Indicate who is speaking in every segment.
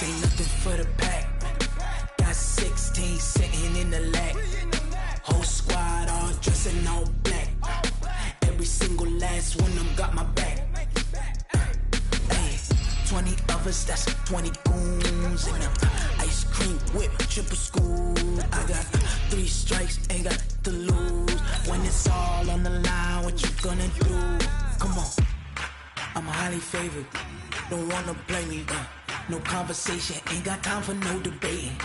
Speaker 1: points ain't nothing for the pack. Got 16 sitting in the lag. Whole squad all dressing all black. Every single last one of them got my back. 20 of us, that's 20 goons in them. Ice cream whip, triple school. I got 3 strikes, ain't got to lose. When it's all on the line, what you gonna do? Come on, I'm highly favored. Don't wanna blame me, no conversation, ain't got time for no debating.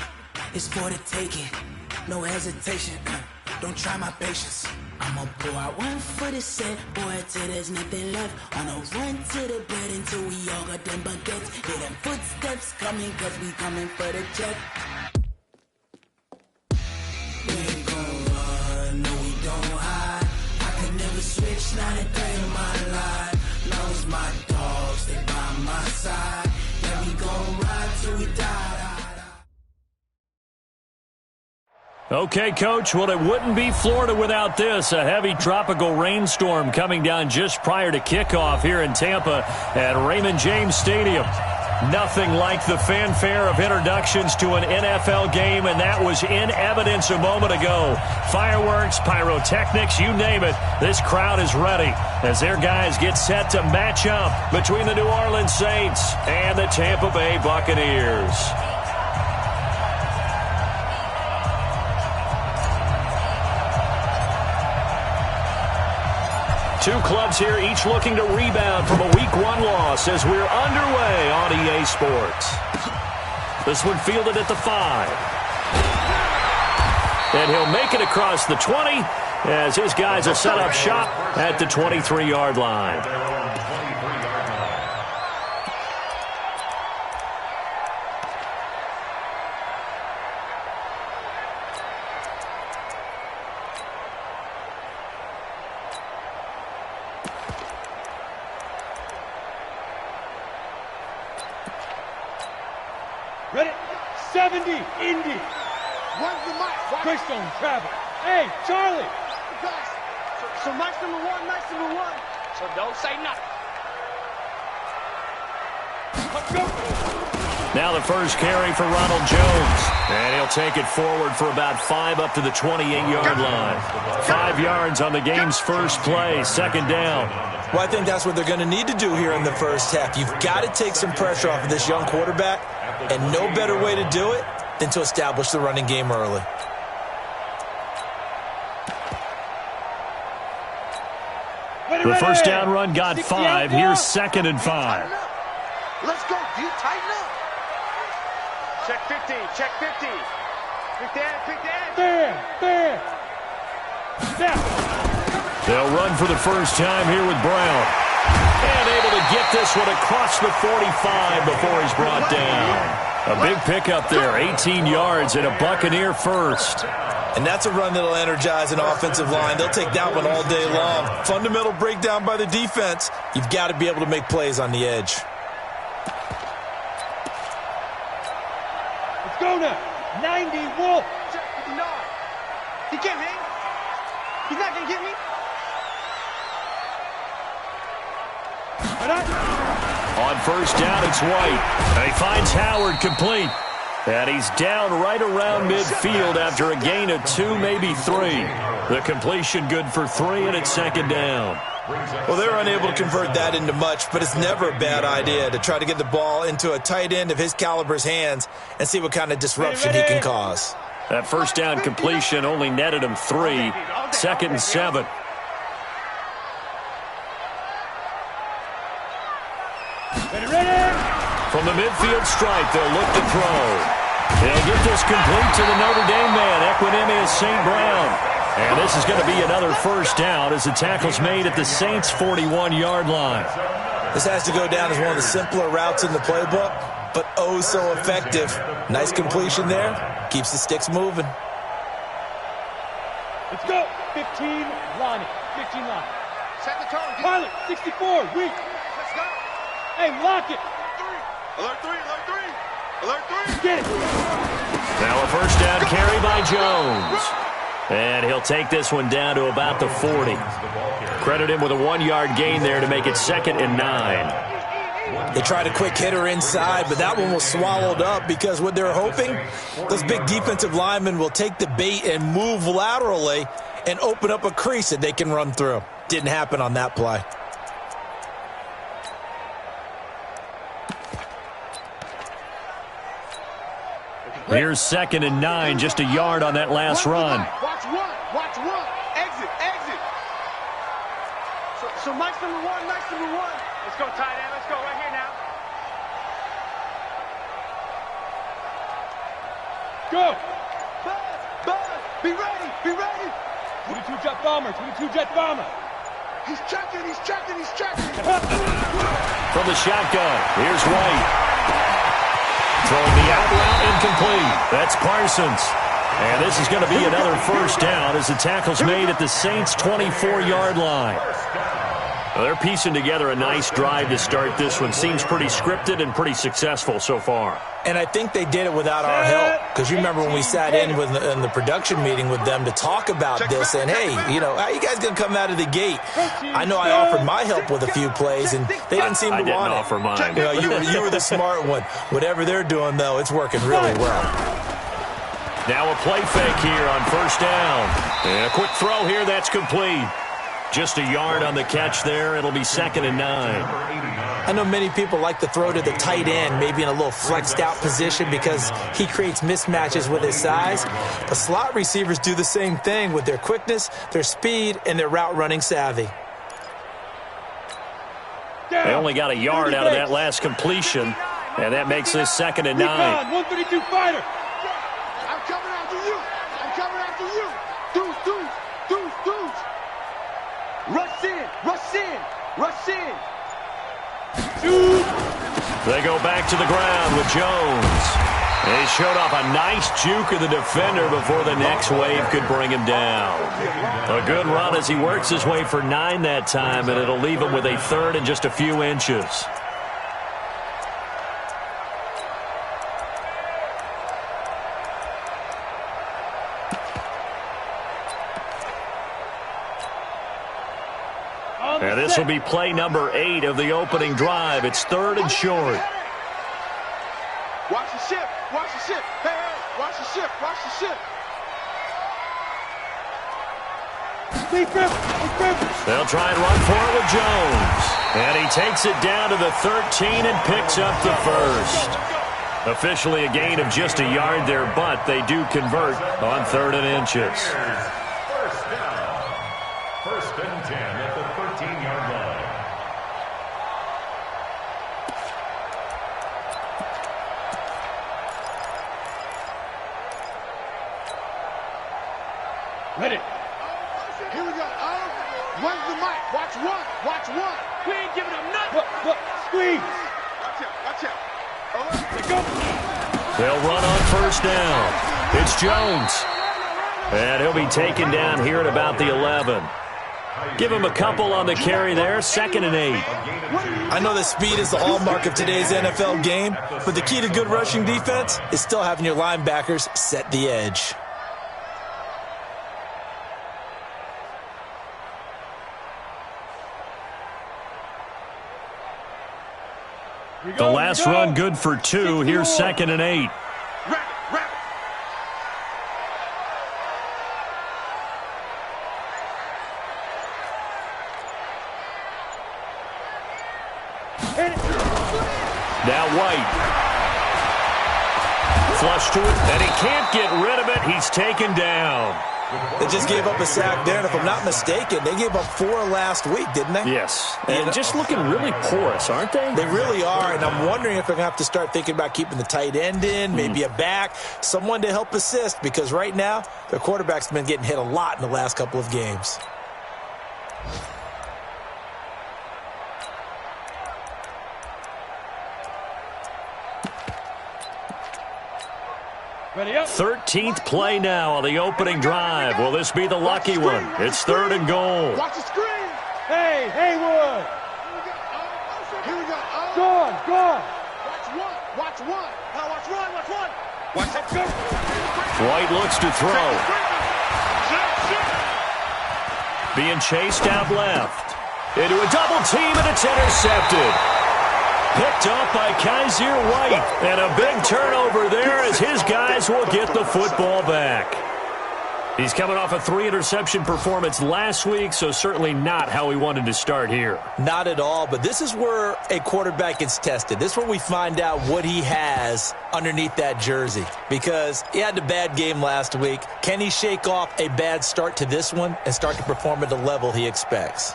Speaker 1: It's for the taking, no hesitation. Don't try my patience. I'ma pour out one for the set, boy, till there's nothing left. On a run to the bed until we all got them baguettes. Hear them footsteps coming, cause we coming for the check. We ain't gon' run, no we don't hide. I can never switch, not a day in my life. Long as my dogs, they by my side. Yeah, we gon' ride till we die.
Speaker 2: Okay, Coach, well, it wouldn't be Florida without this. A heavy tropical rainstorm coming down just prior to kickoff here in Tampa at Raymond James Stadium. Nothing like the fanfare of introductions to an NFL game, and that was in evidence a moment ago. Fireworks, pyrotechnics, you name it. This crowd is ready as their guys get set to match up between the New Orleans Saints and the Tampa Bay Buccaneers. Two clubs here, each looking to rebound from a Week 1 loss as we're underway on EA Sports. This one fielded at the 5. And he'll make it across the 20 as his guys will set up shop at the 23-yard line.
Speaker 3: Ready? 70, Indy.
Speaker 4: Where's the mic?
Speaker 3: Chris on travel. Hey, Charlie.
Speaker 4: So mic's number one. So don't say nothing.
Speaker 3: Let's go.
Speaker 2: Now the first carry for Ronald Jones. And he'll take it forward for about 5 up to the 28-yard line. 5 yards on the game's first play, second down.
Speaker 5: Well, I think that's what they're going to need to do here in the first half. You've got to take some pressure off of this young quarterback, and no better way to do it than to establish the running game early.
Speaker 2: The first down run got 5. Here's 2nd and 5.
Speaker 4: Let's go, dude. Tighten up. Check 15. Check 15. Pick that.
Speaker 3: There.
Speaker 2: They'll run for the first time here with Brown. And able to get this one across the 45 before he's brought down. A big pickup there, 18 yards and a Buccaneer first.
Speaker 5: And that's a run that'll energize an offensive line. They'll take that one all day long. Fundamental breakdown by the defense. You've got to be able to make plays on the edge.
Speaker 3: Let's go now. 90, Wolf.
Speaker 4: No. He can't hang. He's not going to get me.
Speaker 2: On first down, it's White. And he finds Howard complete. And he's down right around midfield after a gain of 2, maybe 3. The completion good for 3, and it's second down.
Speaker 5: Well, they're unable to convert that into much, but it's never a bad idea to try to get the ball into a tight end of his caliber's hands and see what kind of disruption he can cause.
Speaker 2: That first down completion only netted him 3. Second and 7. From the midfield stripe, they'll look to throw. They'll get this complete to the Notre Dame man, Equinemius St. Brown. And this is going to be another first down as the tackle's made at the Saints' 41-yard line.
Speaker 5: This has to go down as one of the simpler routes in the playbook, but oh so effective. Nice completion there. Keeps the sticks moving.
Speaker 3: Let's go. 15, Lonnie. 15 Lonnie.
Speaker 4: Set the tone.
Speaker 3: Pilot, 64, weak.
Speaker 4: Let's go.
Speaker 3: Hey, lock it.
Speaker 4: Alert 3.
Speaker 3: Get it.
Speaker 2: Now a first down carry by Jones. And he'll take this one down to about the 40. Credit him with a 1-yard gain there to make it 2nd and 9.
Speaker 5: They tried a quick hitter inside, but that one was swallowed up because what they're hoping, those big defensive linemen will take the bait and move laterally and open up a crease that they can run through. Didn't happen on that play.
Speaker 2: Here's 2nd and 9, just a yard on that last run.
Speaker 4: Watch one. Exit. So nice number one. Let's go, tight end. Let's go right here now.
Speaker 3: Go.
Speaker 4: Buzz. Be ready.
Speaker 3: 22 jet bomber.
Speaker 4: He's checking.
Speaker 2: From the shotgun, here's White. Throwing the out route incomplete. That's Parsons. And this is going to be another first down as the tackle's made at the Saints' 24-yard line. Well, they're piecing together a nice drive to start this one. Seems pretty scripted and pretty successful so far.
Speaker 5: And I think they did it without our help. Because you remember when we sat in the production meeting with them to talk about this. And, hey, you know, how you guys going to come out of the gate? I know I offered my help with a few plays, and they didn't seem to want it.
Speaker 2: I didn't offer mine.
Speaker 5: You know, you were the smart one. Whatever they're doing, though, it's working really well.
Speaker 2: Now a play fake here on first down. And a quick throw here, that's complete. Just a yard on the catch there. It'll be 2nd and 9.
Speaker 5: I know many people like to throw to the tight end, maybe in a little flexed out position because he creates mismatches with his size. But slot receivers do the same thing with their quickness, their speed, and their route running savvy.
Speaker 2: They only got a yard out of that last completion, and that makes this 2nd and 9.
Speaker 3: 132 fighter.
Speaker 4: I'm coming after you. Deuce. Rush in.
Speaker 2: They go back to the ground with Jones. He showed off a nice juke of the defender before the next wave could bring him down. A good run as he works his way for 9 that time, and it'll leave him with a 3rd and just a few inches. And this will be play number 8 of the opening drive. It's 3rd and short.
Speaker 4: Watch the ship. Hey, watch the ship.
Speaker 2: They'll try and run for it with Jones. And he takes it down to the 13 and picks up the first. Officially a gain of just a yard there, but they do convert on 3rd and inches.
Speaker 6: First and 10 at the 13-yard line.
Speaker 3: Ready.
Speaker 4: Here we go. When's the mic? Watch one.
Speaker 3: We ain't giving them nothing. Look. Squeeze.
Speaker 4: Watch out.
Speaker 3: Let's go.
Speaker 2: They'll run on first down. It's Jones. And he'll be taken down here at about the 11. Give him a couple on the carry there, 2nd and 8.
Speaker 5: I know that speed is the hallmark of today's NFL game, but the key to good rushing defense is still having your linebackers set the edge.
Speaker 2: The last run good for 2. Here's 2nd and 8.
Speaker 4: Rapid.
Speaker 2: Now White. Flush to it, and he can't get rid of it. He's taken down.
Speaker 5: They just gave up a sack there, and if I'm not mistaken, they gave up 4 last week, didn't they?
Speaker 2: Yes, and just looking really porous, aren't they?
Speaker 5: They really are, and I'm wondering if they're going to have to start thinking about keeping the tight end in, maybe a back, someone to help assist, because right now, their quarterback's been getting hit a lot in the last couple of games.
Speaker 3: Ready up.
Speaker 2: 13th play now on the opening drive. Will this be the lucky one? It's 3rd and goal.
Speaker 4: Watch the screen.
Speaker 3: Hey, Haywood.
Speaker 4: Here we go.
Speaker 3: Gone.
Speaker 4: Watch one. Now watch one. Watch that. Go.
Speaker 2: White looks to throw. Being chased out left. Into a double team, and it's intercepted. Picked off by Kaiser White. And a big turnover there as his guys will get the football back. He's coming off a 3-interception performance last week, so certainly not how he wanted to start here.
Speaker 5: Not at all, but this is where a quarterback gets tested. This is where we find out what he has underneath that jersey, because he had a bad game last week. Can he shake off a bad start to this one and start to perform at the level he expects?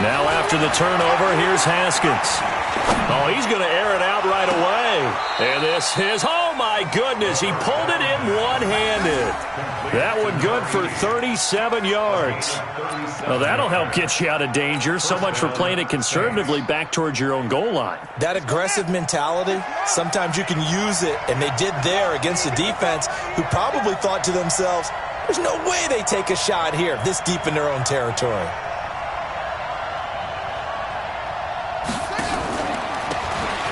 Speaker 2: Now after the turnover, here's Haskins. Oh, he's going to air it out right away. And this is, oh my goodness, he pulled it in one-handed. That one good for 37 yards. Well, that'll help get you out of danger. So much for playing it conservatively back towards your own goal line.
Speaker 5: That aggressive mentality, sometimes you can use it, and they did there against a defense who probably thought to themselves, there's no way they take a shot here this deep in their own territory.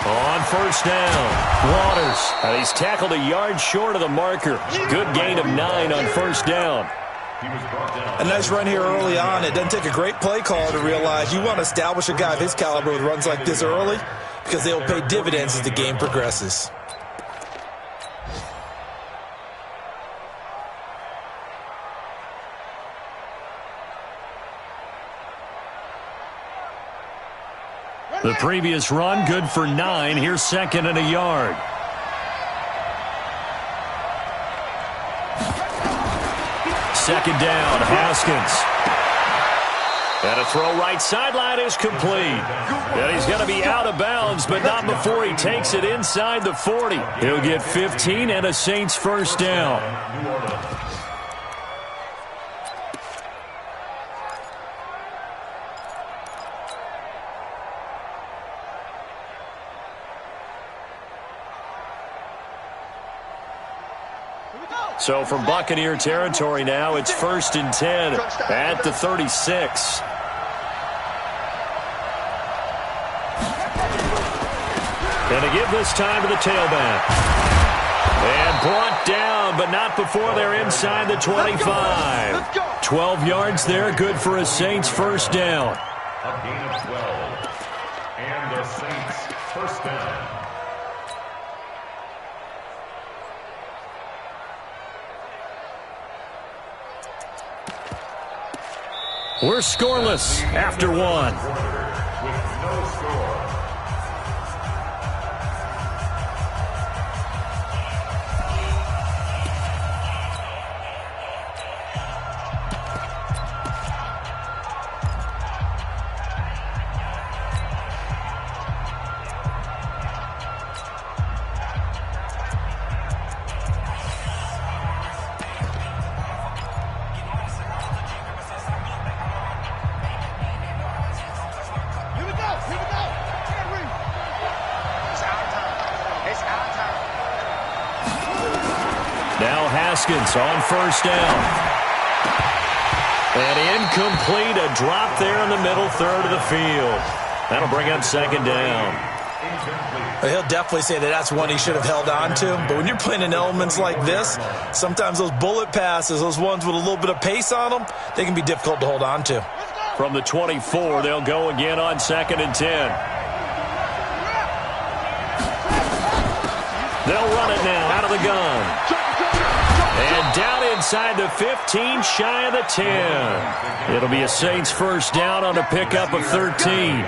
Speaker 2: On first down, Waters. And he's tackled a yard short of the marker. Good gain of 9 on first down.
Speaker 5: A nice run here early on. It doesn't take a great play caller to realize you want to establish a guy of his caliber with runs like this early, because they will pay dividends as the game progresses.
Speaker 2: The previous run, good for 9. Here's second and a yard. Second down, Haskins. And a throw right sideline is complete. And he's going to be out of bounds, but not before he takes it inside the 40. He'll get 15 and a Saints first down. So from Buccaneer territory now, it's 1st and 10 at the 36. And to give this time to the tailback. And brought down, but not before they're inside the 25. 12 yards there, good for a Saints first down.
Speaker 6: A gain of 12. And the Saints first down.
Speaker 2: We're scoreless after one.
Speaker 6: With no score.
Speaker 2: Now Haskins on first down. And incomplete, a drop there in the middle third of the field. That'll bring up second down.
Speaker 5: He'll definitely say that that's one he should have held on to. But when you're playing in elements like this, sometimes those bullet passes, those ones with a little bit of pace on them, they can be difficult to hold on to.
Speaker 2: From the 24, they'll go again on 2nd and 10. They'll run it now out of the gun. And down inside the 15, shy of the 10. It'll be a Saints first down on a pickup of 13.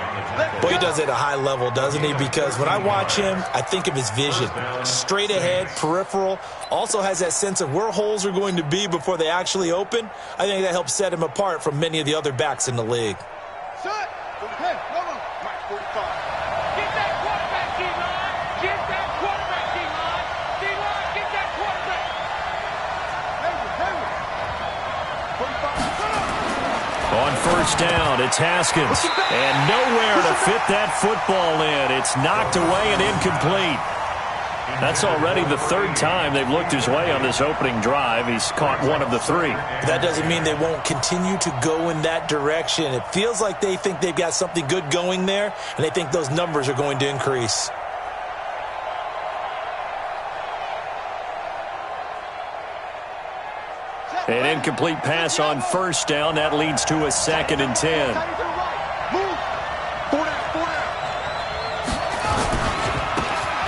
Speaker 5: Boy, he does it at a high level, doesn't he? Because when I watch him, I think of his vision. Straight ahead, peripheral. Also has that sense of where holes are going to be before they actually open. I think that helps set him apart from many of the other backs in the league.
Speaker 2: On first down, it's Haskins. And nowhere to fit that football in. It's knocked away and incomplete. That's already the third time they've looked his way on this opening drive. He's caught one of the three.
Speaker 5: That doesn't mean they won't continue to go in that direction. It feels like they think they've got something good going there, and they think those numbers are going to increase.
Speaker 2: An incomplete pass on first down. That leads to a 2nd and 10.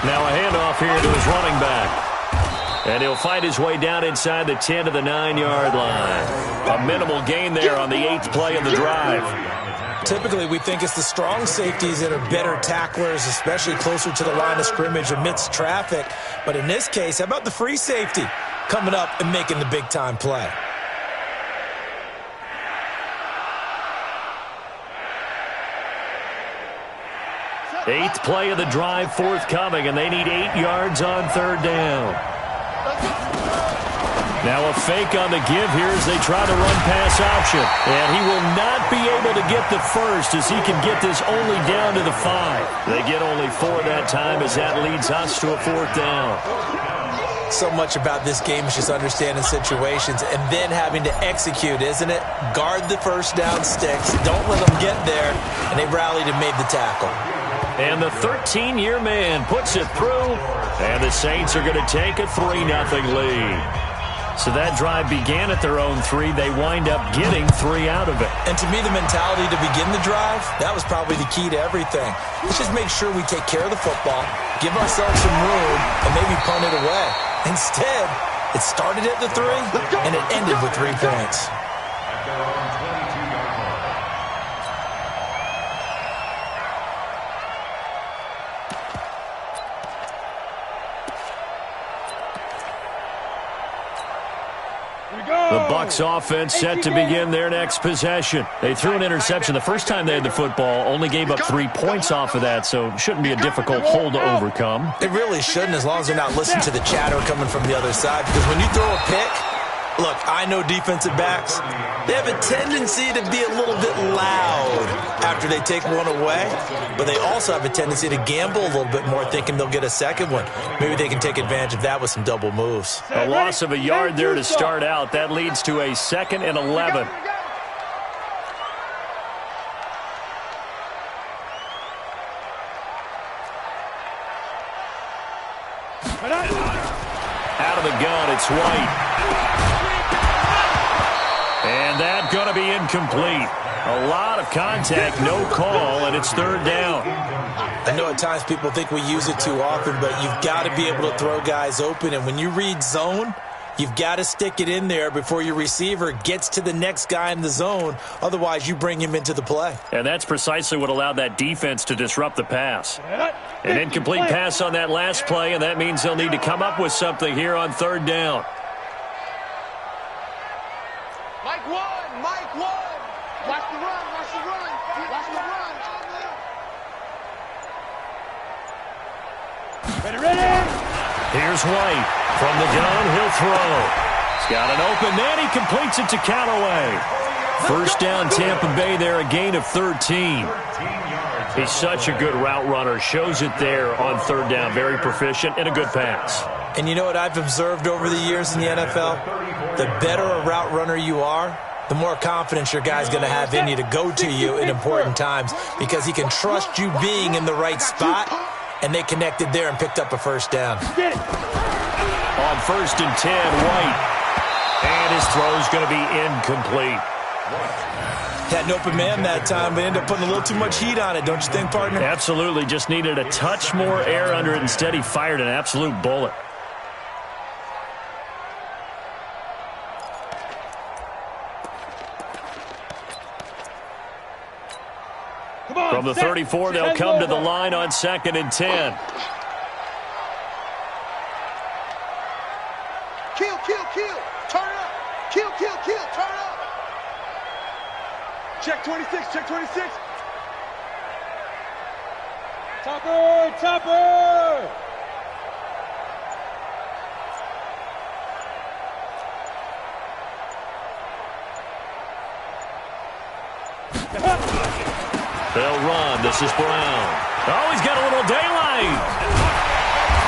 Speaker 2: Now a handoff here to his running back. And he'll fight his way down inside the 10 to the 9-yard line. A minimal gain there on the 8th play of the drive.
Speaker 5: Typically, we think it's the strong safeties that are better tacklers, especially closer to the line of scrimmage amidst traffic. But in this case, how about the free safety coming up and making the big-time play?
Speaker 2: Eighth play of the drive forthcoming, and they need 8 yards on 3rd down. Now a fake on the give here as they try to run pass option. And he will not be able to get the first as he can get this only down to the 5. They get only 4 that time as that leads us to a 4th down.
Speaker 5: So much about this game is just understanding situations and then having to execute, isn't it? Guard the first down sticks. Don't let them get there. And they rallied and made the tackle.
Speaker 2: And the 13-year man puts it through. And the Saints are going to take a 3-0 lead. So that drive began at their own 3. They wind up getting 3 out of it.
Speaker 5: And to me, the mentality to begin the drive, that was probably the key to everything. Let's just make sure we take care of the football, give ourselves some room, and maybe punt it away. Instead, it started at the 3, and it ended with 3 points.
Speaker 6: At their own 22-yard line.
Speaker 2: The Bucs offense set to begin their next possession. They threw an interception the first time they had the football, only gave up 3 points off of that, so it shouldn't be a difficult hole to overcome.
Speaker 5: It really shouldn't, as long as they're not listening to the chatter coming from the other side, because when you throw a pick, look, I know defensive backs, they have a tendency to be a little bit loud after they take one away, but they also have a tendency to gamble a little bit more, thinking they'll get a second one. Maybe they can take advantage of that with some double moves.
Speaker 2: A loss of a yard there to start out. That leads to a 2nd and 11. Out of the gun, it's White. And that's going to be incomplete. A lot of contact, no call, and it's 3rd down.
Speaker 5: I know at times people think we use it too often, but you've got to be able to throw guys open. And when you read zone, you've got to stick it in there before your receiver gets to the next guy in the zone. Otherwise, you bring him into the play.
Speaker 2: And that's precisely what allowed that defense to disrupt the pass. An incomplete pass on that last play, and that means they'll need to come up with something here on 3rd down.
Speaker 4: Mike 1, Mike 1. Watch the run, watch the run, watch the run.
Speaker 3: Ready?
Speaker 2: Here's White. From the gun, he'll throw. He's got an open man. He completes it to Callaway. First down, Tampa Bay there, a gain of 13. He's such a good route runner. Shows it there on 3rd down. Very proficient and a good pass.
Speaker 5: And you know what I've observed over the years in the NFL? The better a route runner you are, the more confidence your guy's going to have in you to go to you in important times, because he can trust you being in the right spot, and they connected there and picked up a first down.
Speaker 2: On 1st and 10, White. And his throw's going to be incomplete.
Speaker 5: Had an open man that time, but ended up putting a little too much heat on it, don't you think, partner?
Speaker 2: Absolutely. Just needed a touch more air under it. Instead, he fired an absolute bullet. From the 34, they'll come to the line on 2nd and 10.
Speaker 4: Kill, kill, kill. Turn up. Kill, kill, kill. Turn up. Check 26, check 26.
Speaker 3: Topper, topper.
Speaker 2: They'll run. This is Brown. Oh, he's got a little daylight.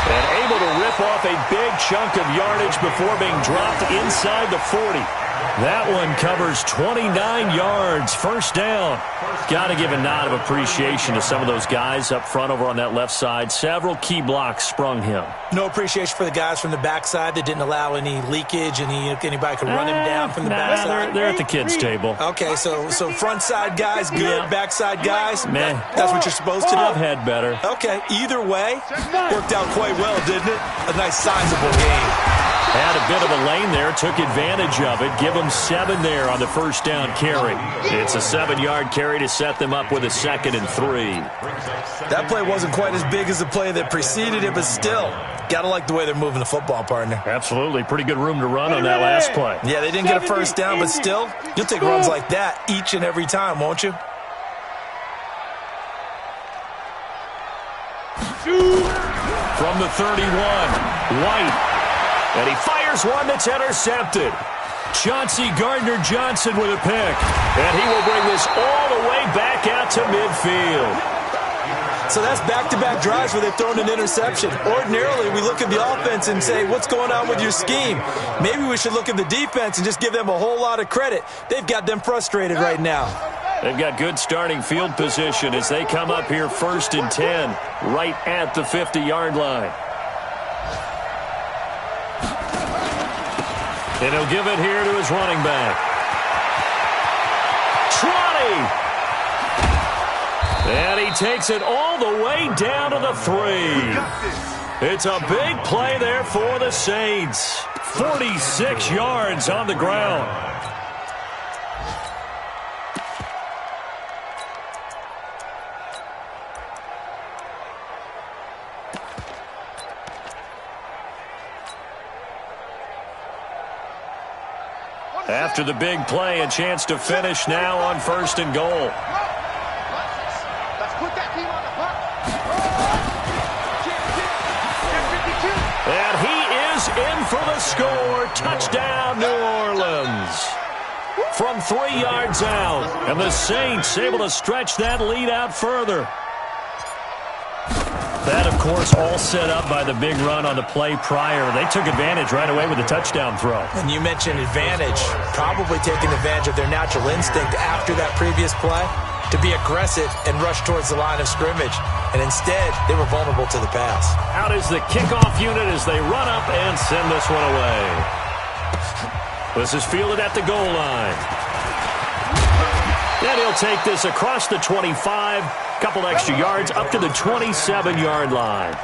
Speaker 2: And able to rip off a big chunk of yardage before being dropped inside the 40. That one covers 29 yards. First down. Got to give a nod of appreciation to some of those guys up front over on that left side. Several key blocks sprung him.
Speaker 5: No appreciation for the guys from the backside that didn't allow any leakage, anybody could run him down from the backside.
Speaker 2: They're at the kids' table.
Speaker 5: Okay, so front side guys good,
Speaker 2: Yeah.
Speaker 5: backside guys,
Speaker 2: Meh.
Speaker 5: that's what you're supposed to do.
Speaker 2: I've had better.
Speaker 5: Okay, either way, worked out quite well, didn't it? A nice sizable game.
Speaker 2: Had a bit of a lane there, took advantage of it. Give them 7 there on the first down carry. It's a 7-yard carry to set them up with a 2nd and 3.
Speaker 5: That play wasn't quite as big as the play that preceded it, but still, gotta like the way they're moving the football, partner.
Speaker 2: Absolutely. Pretty good room to run on that last play.
Speaker 5: Yeah, they didn't get a first down, but still, you'll take runs like that each and every time, won't you?
Speaker 2: From the 31, White. And he fires one that's intercepted. Chauncey Gardner-Johnson with a pick. And he will bring this all the way back out to midfield.
Speaker 5: So that's back-to-back drives where they've thrown an interception. Ordinarily, we look at the offense and say, what's going on with your scheme? Maybe we should look at the defense and just give them a whole lot of credit. They've got them frustrated right now.
Speaker 2: They've got good starting field position as they come up here 1st and 10, right at the 50-yard line. And he'll give it here to his running back. 20! And he takes it all the way down to the 3. It's a big play there for the Saints. 46 yards on the ground. After the big play, a chance to finish now on 1st and goal.
Speaker 4: Let's put that team on the clock.
Speaker 2: And he is in for the score. Touchdown, New Orleans. From 3 yards out. And the Saints able to stretch that lead out further. That, of course, all set up by the big run on the play prior. They took advantage right away with the touchdown throw.
Speaker 5: And you mentioned advantage, probably taking advantage of their natural instinct after that previous play to be aggressive and rush towards the line of scrimmage. And instead, they were vulnerable to the pass.
Speaker 2: Out is the kickoff unit as they run up and send this one away. This is fielded at the goal line. Then he'll take this across the 25. Couple extra yards up to the 27-yard line.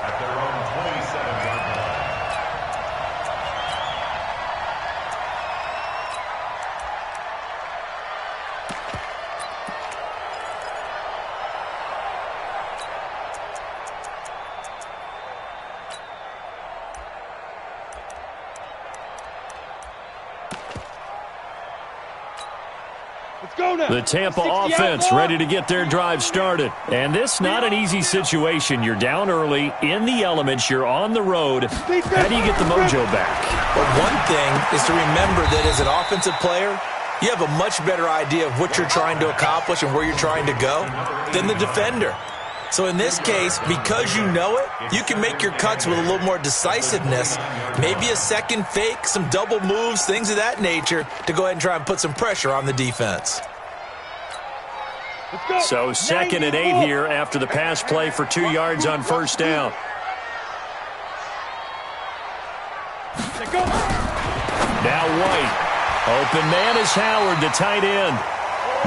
Speaker 2: The Tampa offense ready to get their drive started. And this not an easy situation. You're down early, in the elements, you're on the road. How do you get the mojo back?
Speaker 5: Well, one thing is to remember that as an offensive player, you have a much better idea of what you're trying to accomplish and where you're trying to go than the defender. So in this case, because you know it, you can make your cuts with a little more decisiveness, maybe a second fake, some double moves, things of that nature, to go ahead and try and put some pressure on the defense.
Speaker 2: So 2nd and 8 here after the pass play for 2 yards on 1st down. Now White. Open man is Howard, the tight end.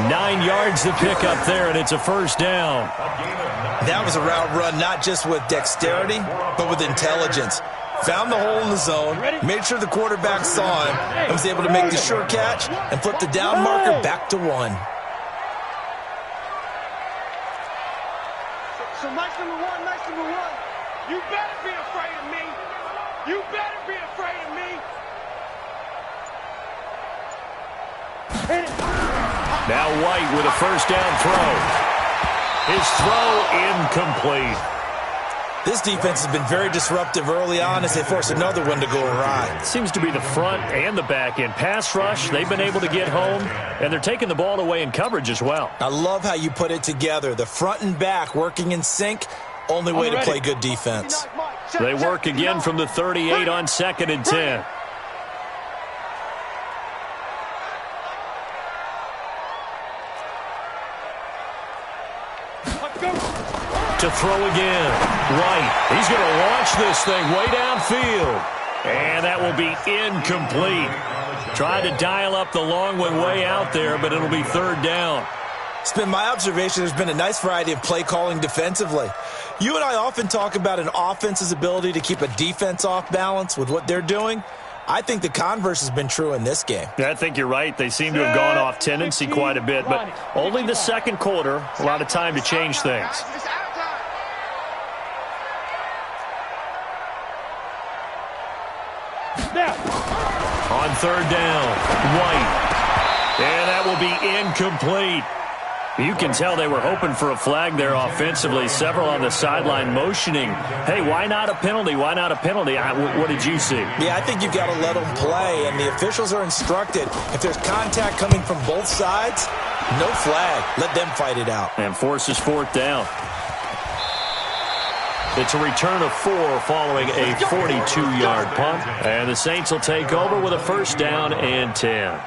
Speaker 2: 9 yards to pick up there, and it's a 1st down.
Speaker 5: That was a route run not just with dexterity, but with intelligence. Found the hole in the zone, made sure the quarterback saw him, and was able to make the sure catch and flip the down marker back to 1.
Speaker 4: So nice number one. You better be afraid of me. You better be afraid of me.
Speaker 2: Now White with a 1st down throw. His throw incomplete.
Speaker 5: This defense has been very disruptive early on as they force another one to go awry.
Speaker 2: Seems to be the front and the back end. Pass rush, they've been able to get home, and they're taking the ball away in coverage as well.
Speaker 5: I love how you put it together. The front and back working in sync, only way to play good defense.
Speaker 2: They work again from the 38 on 2nd and 10. To throw again. White. He's going to launch this thing way downfield. And that will be incomplete. Tried to dial up the long one way out there, but it'll be 3rd down.
Speaker 5: It's been my observation there's been a nice variety of play calling defensively. You and I often talk about an offense's ability to keep a defense off balance with what they're doing. I think the converse has been true in this game.
Speaker 2: Yeah, I think you're right. They seem to have gone off tendency quite a bit, but only the 2nd quarter, a lot of time to change things. On 3rd down, White. And that will be incomplete. You can tell they were hoping for a flag there offensively. Several on the sideline motioning, hey, why not a penalty? Why not a penalty? What did you see?
Speaker 5: Yeah, I think you've got to let them play, and the officials are instructed. If there's contact coming from both sides, no flag. Let them fight it out.
Speaker 2: And forces 4th down. It's a return of 4 following a 42-yard punt. And the Saints will take over with a 1st down and 10.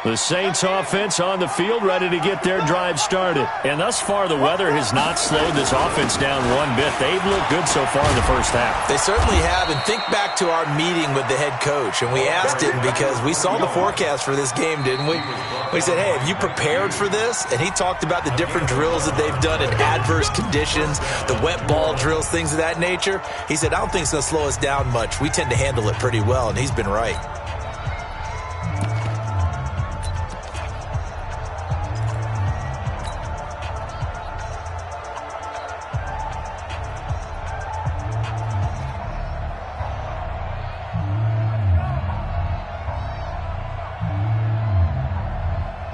Speaker 2: The Saints offense on the field, ready to get their drive started. And thus far, the weather has not slowed this offense down one bit. They've looked good so far in the 1st half.
Speaker 5: They certainly have. And think back to our meeting with the head coach. And we asked him because we saw the forecast for this game, didn't we? We said, hey, have you prepared for this? And he talked about the different drills that they've done in adverse conditions, the wet ball drills, things of that nature. He said, I don't think it's going to slow us down much. We tend to handle it pretty well, and he's been right.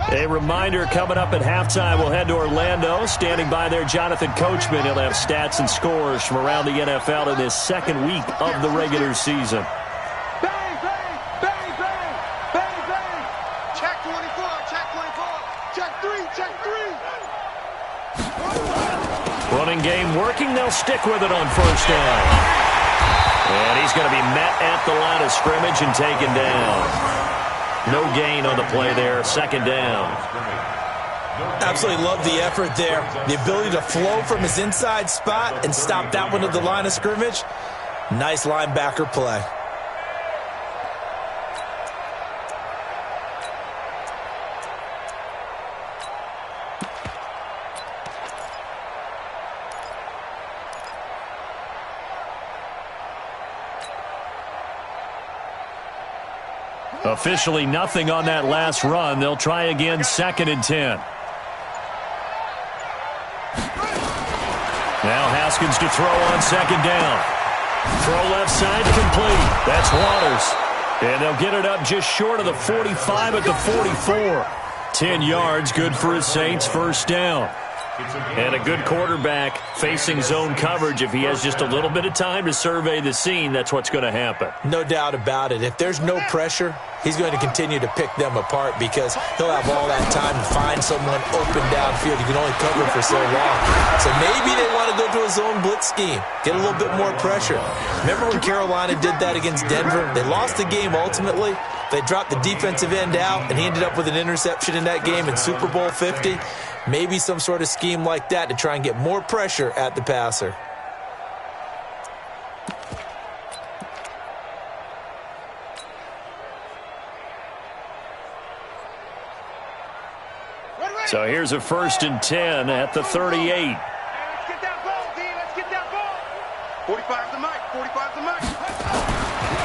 Speaker 2: A reminder coming up at halftime, we'll head to Orlando. Standing by there, Jonathan Coachman. He'll have stats and scores from around the NFL in this 2nd week of the regular season.
Speaker 4: Bang, bang, bang, bang, bang, bang. Check 24, check 24, check 3, check 3.
Speaker 2: Running game working. They'll stick with it on 1st down. And he's going to be met at the line of scrimmage and taken down. No gain on the play there, 2nd down.
Speaker 5: Absolutely love the effort there. The ability to flow from his inside spot and stop that one at the line of scrimmage. Nice linebacker play.
Speaker 2: Officially nothing on that last run. They'll try again, 2nd and 10. Now Haskins to throw on 2nd down. Throw left side, complete. That's Waters. And they'll get it up just short of the 45 at the 44. 10 yards, good for his Saints, 1st down. And a good quarterback facing zone coverage. If he has just a little bit of time to survey the scene, that's what's going to happen.
Speaker 5: No doubt about it. If there's no pressure, he's going to continue to pick them apart because he'll have all that time to find someone open downfield. You can only cover for so long. So maybe they want to go to a zone blitz scheme, get a little bit more pressure. Remember when Carolina did that against Denver? They lost the game ultimately. They dropped the defensive end out, and he ended up with an interception in that game in Super Bowl 50. Maybe some sort of scheme like that to try and get more pressure at the passer.
Speaker 2: So here's a 1st and 10 at the 38.
Speaker 4: Let's get that ball, D. Let's get that ball. 45 to Mike. 45 to Mike.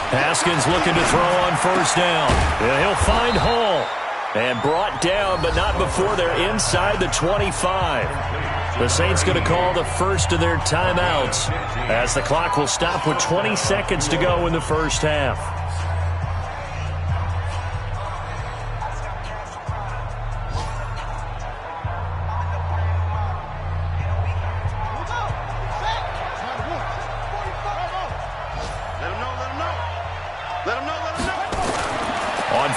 Speaker 2: Haskins looking to throw on 1st down. And he'll find Hall. And brought down, but not before they're inside the 25. The Saints going to call the first of their timeouts as the clock will stop with 20 seconds to go in the 1st half.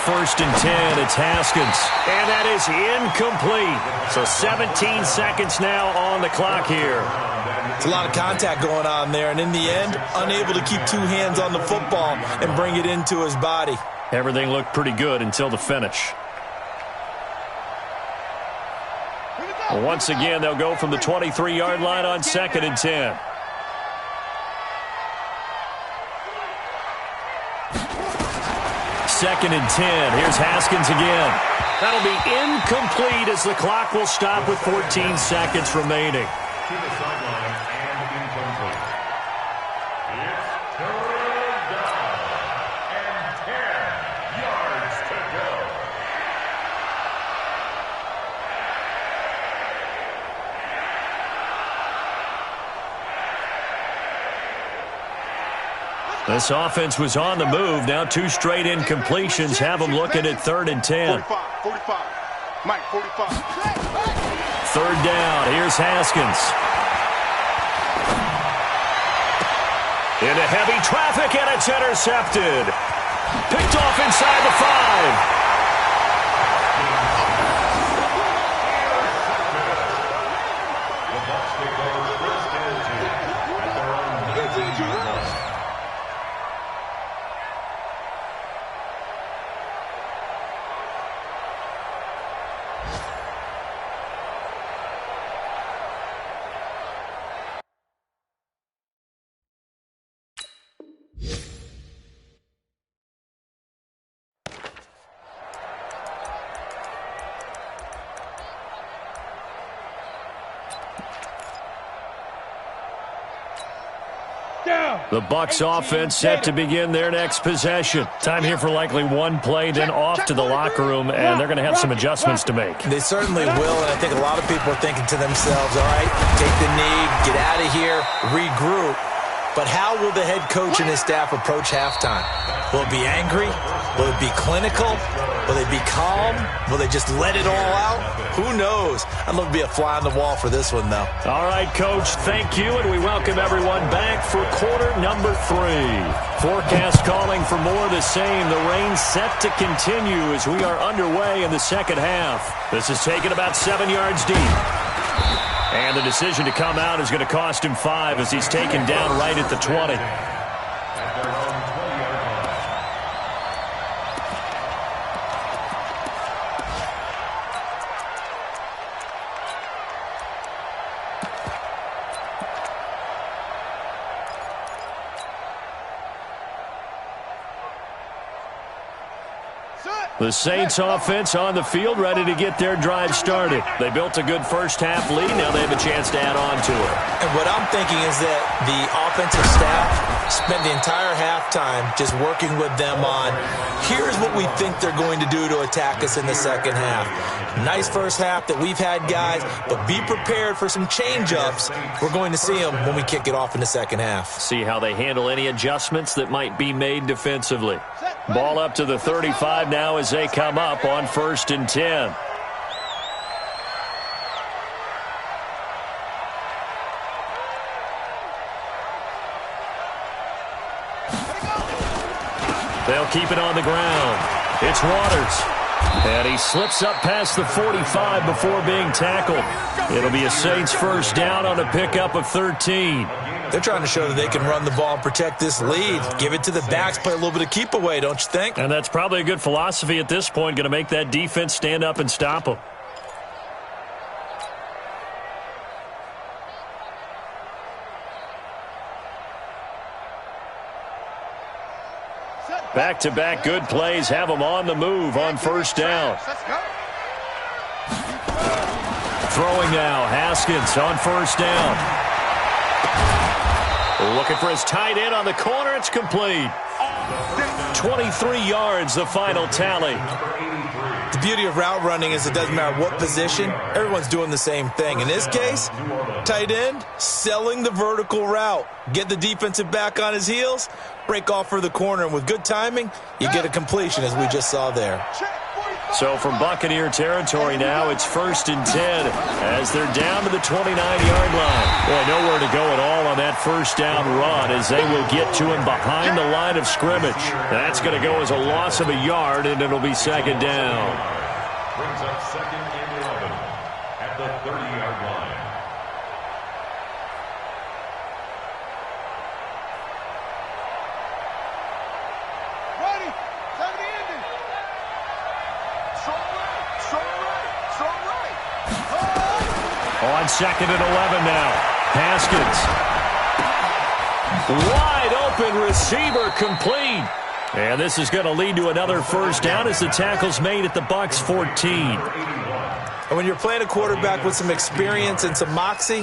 Speaker 2: first and 10. It's Haskins. And that is incomplete. So 17 seconds now on the clock here.
Speaker 5: It's a lot of contact going on there, and in the end, unable to keep two hands on the football and bring it into his body.
Speaker 2: Everything looked pretty good until the finish. Once again, they'll go from the 23-yard line on second and 10. Second and 10. Here's Haskins again. That'll be incomplete as the clock will stop with 14 seconds remaining.
Speaker 6: To the sideline and incomplete. It's third down and 10 yards to go.
Speaker 2: This offense was on the move. Now two straight incompletions have them looking at third and 10.
Speaker 4: 45. Mike, 45.
Speaker 2: Third down. Here's Haskins. Into heavy traffic, and it's intercepted. Picked off inside the 5.
Speaker 6: The Bucs take over first and 2 at their own 19-yard line.
Speaker 2: The Bucs offense set to begin their next possession. Time here for likely one play, then off to the locker room, and they're going to have some adjustments to make.
Speaker 5: They certainly will, and I think a lot of people are thinking to themselves, all right, take the knee, get out of here, regroup. But how will the head coach and his staff approach halftime? Will it be angry? Will it be clinical? Will they be calm? Will they just let it all out? Who knows? I'd love to be a fly on the wall for this one, though.
Speaker 2: All right, Coach, thank you, and we welcome everyone back for quarter number 3. Forecast calling for more of the same. The rain set to continue as we are underway in the second half. This is taken about 7 yards deep. And the decision to come out is going to cost him 5 as he's taken down right at the 20. The Saints offense on the field, ready to get their drive started. They built a good first half lead. Now they have a chance to add on to it.
Speaker 5: And what I'm thinking is that the offensive staff spent the entire halftime just working with them on, here's what we think they're going to do to attack us in the second half. Nice first half that we've had, guys, but be prepared for some change-ups. We're going to see them when we kick it off in the second half.
Speaker 2: See how they handle any adjustments that might be made defensively. Ball up to the 35 now as they come up on first and 10. They'll keep it on the ground. It's Waters. And he slips up past the 45 before being tackled. It'll be a Saints first down on a pickup of 13.
Speaker 5: They're trying to show that they can run the ball and protect this lead. Give it to the backs, play a little bit of keep away, don't you think?
Speaker 2: And that's probably a good philosophy at this point, going to make that defense stand up and stop them. Back-to-back good plays have them on the move on first down. Throwing now, Haskins on first down. Looking for his tight end on the corner. It's complete. 23 yards, the final tally.
Speaker 5: The beauty of route running is it doesn't matter what position. Everyone's doing the same thing. In this case, tight end, selling the vertical route. Get the defensive back on his heels, break off for the corner. And with good timing, you get a completion as we just saw there.
Speaker 2: So from Buccaneer territory now, it's 1st and 10 as they're down to the 29-yard line. Boy, nowhere to go at all on that first down run as they will get to him behind the line of scrimmage. That's going to go as a loss of a yard, and it'll be 2nd down.
Speaker 6: Brings up 2nd and 11 at the 30-yard line.
Speaker 3: Ready. 70 ending.
Speaker 4: Strong right. Strong right. Strong right.
Speaker 2: On 2nd and 11 now. Haskins. Wide open receiver complete. And this is going to lead to another first down as the tackle's made at the Bucs 14.
Speaker 5: And when you're playing a quarterback with some experience and some moxie,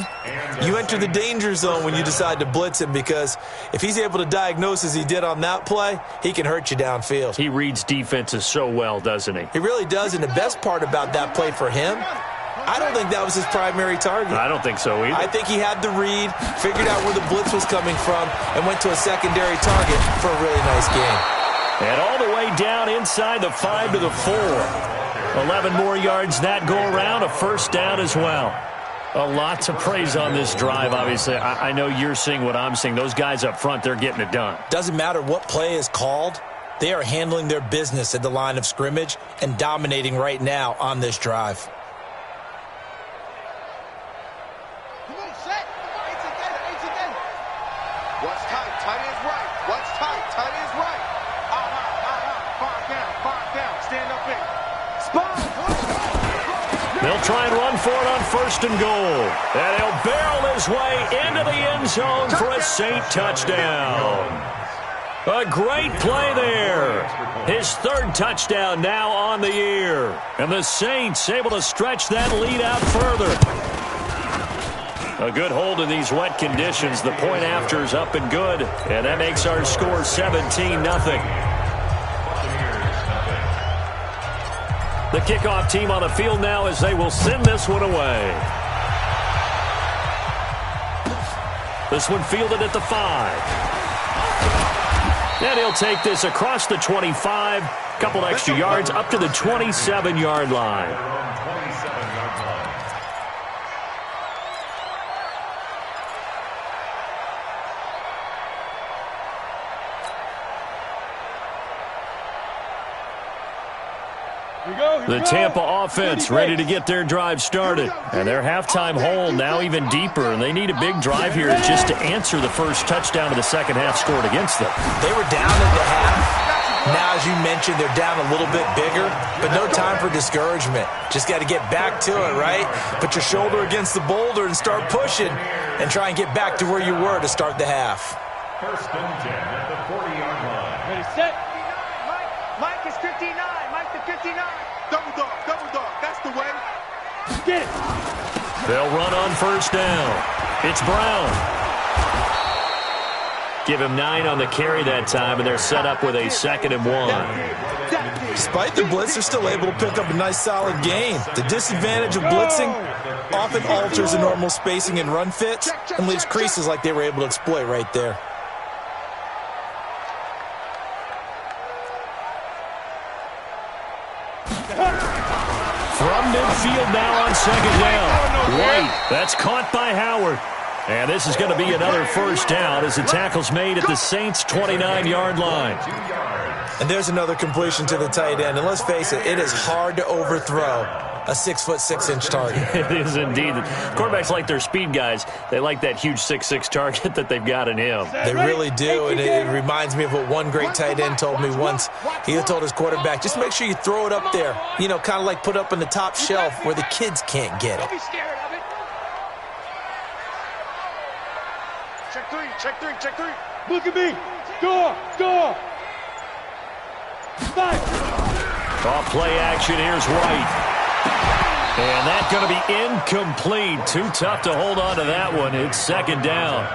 Speaker 5: you enter the danger zone when you decide to blitz him, because if he's able to diagnose as he did on that play, he can hurt you downfield.
Speaker 2: He reads defenses so well, doesn't he?
Speaker 5: He really does, and the best part about that play for him, I don't think that was his primary target.
Speaker 2: I don't think so either.
Speaker 5: I think he had the read, figured out where the blitz was coming from, and went to a secondary target for a really nice game.
Speaker 2: And all the way down inside the 5 to the 4. 11 more yards that go around, a first down as well. A lot to praise on this drive, obviously. I know you're seeing what I'm seeing. Those guys up front, they're getting it done.
Speaker 5: Doesn't matter what play is called. They are handling their business at the line of scrimmage and dominating right now on this drive.
Speaker 3: Come on, set. 8 together.
Speaker 4: What's tight? Tight is right. What's tight? Tight is right. Out. Five down. Stand up in. Spot.
Speaker 2: They'll try and run for it on 1st and goal. And he'll barrel his way into the end zone for a Saint touchdown. A great play there. His 3rd touchdown now on the year. And the Saints able to stretch that lead out further. A good hold in these wet conditions. The point after is up and good. And that makes our score 17-0. The kickoff team on the field now as they will send this one away. This one fielded at the 5. And he'll take this across the 25. Couple extra yards up to the 27-yard line. The Tampa offense ready to get their drive started. And their halftime hole now even deeper. And they need a big drive here just to answer the first touchdown of the second half scored against them.
Speaker 5: They were down at the half. Now, as you mentioned, they're down a little bit bigger, but no time for discouragement. Just got to get back to it, right? Put your shoulder against the boulder and start pushing and try and get back to where you were to start the half.
Speaker 6: 1st and 10 at the 40-yard line.
Speaker 3: Ready, set.
Speaker 4: Mike is 59. Mike the 59. Double dog. That's the way.
Speaker 3: Get it.
Speaker 2: They'll run on 1st down. It's Brown. Give him 9 on the carry that time, and they're set up with a 2nd and 1.
Speaker 5: Despite the blitz, they're still able to pick up a nice, solid gain. The disadvantage of blitzing often alters the normal spacing and run fits and leaves creases like they were able to exploit right there.
Speaker 2: From midfield now on 2nd down. White, that's caught by Howard. And this is going to be another first down as the tackle's made at the Saints' 29-yard line.
Speaker 5: And there's another completion to the tight end. And let's face it, it is hard to overthrow a 6'6" target.
Speaker 2: It is indeed. Quarterbacks like their speed guys. They like that huge 6'6" target that they've got in him.
Speaker 5: They really do, and it reminds me of what one great tight end told me once. He told his quarterback, just make sure you throw it up there. You know, kind of like put up on the top shelf where the kids can't get it.
Speaker 3: Don't be scared of it.
Speaker 4: Check three.
Speaker 3: Look at me. Score. Five.
Speaker 2: Off play action. Here's White. And that's going to be incomplete. Too tough to hold on to that one. It's 2nd down.